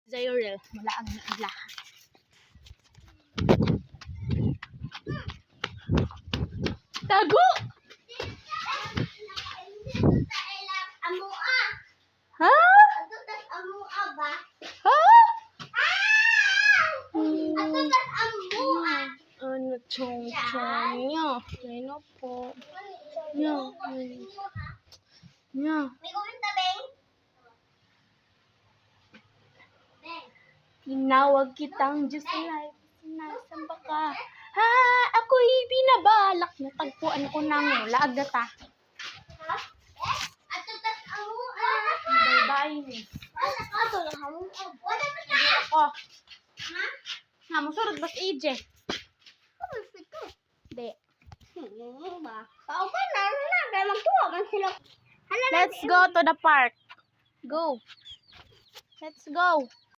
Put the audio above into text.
Zayorel, malaag na igla. Tago! Ha? Ha? Ano chong-chong niya? Ano po? Niya. Niya. Tinawag kitang Diyos ay sinasamba ka. Ha, ako'y binabalak na tagpuan ko ng laag na ta. Bye-bye ni. Ako. Ha, musurod bas AJ. Di. Let's go to the park. Go. Let's go.